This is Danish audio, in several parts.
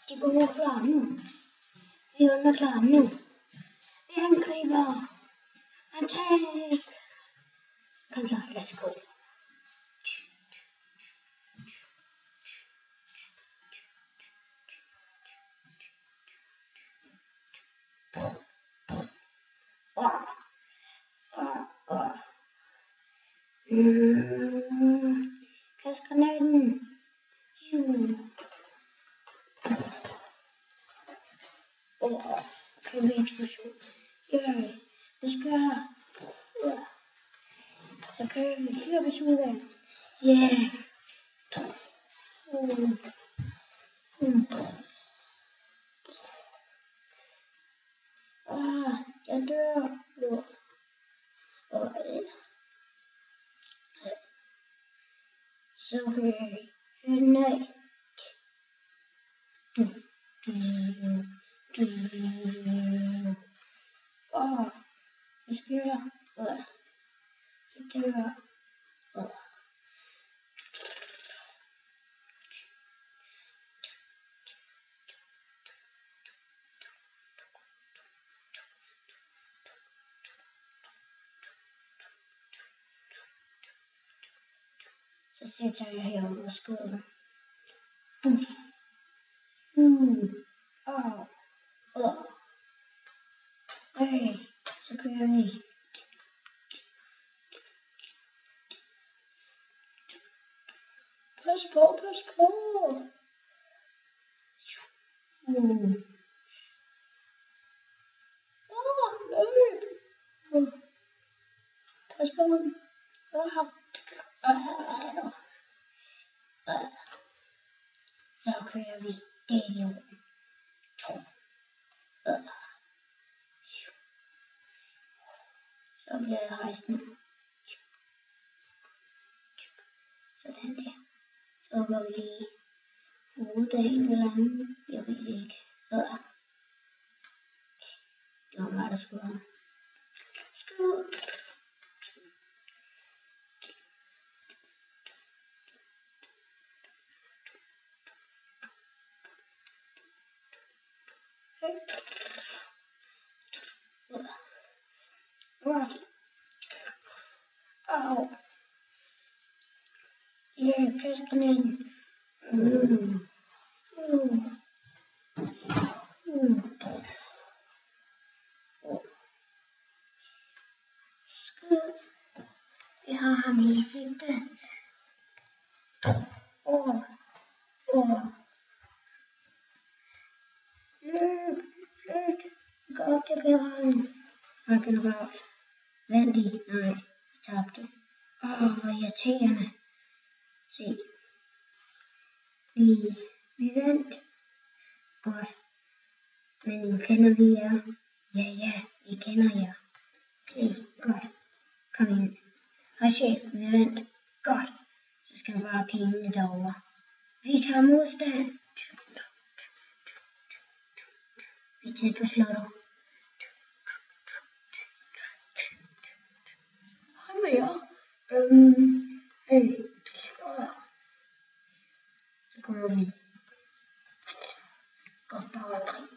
De gode klar nu. Vi er underklar nu. Vi angriber. Attack. Kom så, lad os gå. Kast granaten. Kan vi eksplosion? Vi skal. Så kører vi 4 besøger. Yeah. Jeg dør nu. Så kører vi. Nej. Vi skal. Jeg dør. Så sætter jeg her under skuden. Så kører vi. Pas på, pas på. Løb. Pas på. Så kører vi det i jorden. Så bliver jeg rejsende. Sådan der. Så går vi lige hovedet af en eller anden. Jeg ved det ikke. Det var mig, der skulle have. Skud. Au. Jeg kaster granaten. Skud. Jeg har ham i sigte. Løb. Flyt. Gå op til generalen. Og general. Vandt I? Nej, I tabte. Hvor irriterende. Se. Vi vandt. Godt. Men kender vi jer? Ja, vi kender jer. Okay, godt. Kom ind. Hej chef, vi vandt. Godt. Så skal vi bare penge derovre. Vi tager modstand. Vi er tæt på slottet. Hej med jer. Hey. Så kommer vi. Godt bare omkring.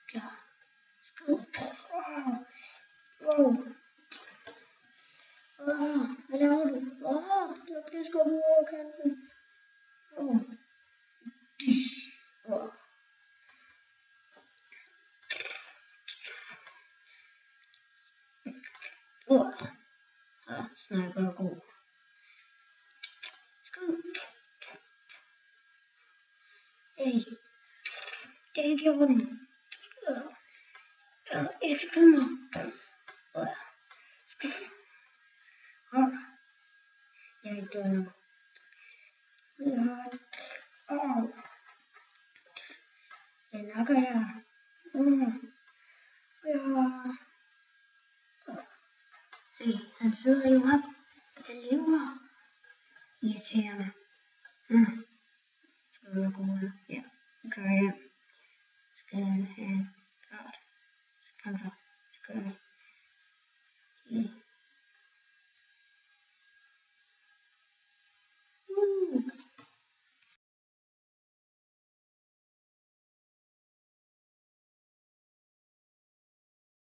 Klar. Skud. Hvad laver du? Jeg bliver skubbet over kanten. Sniper er god. Skud. Hey. Det er ikke orden. Ikke skud mig. Skud. Jeg er ikke død nu. Jeg nakker jer. Hey, han sidder jo op. Det lever. Irriterende. Skal vi gå ud? Ja, vi kører hjem. Skal have en fart. Så kom så. Så kører vi.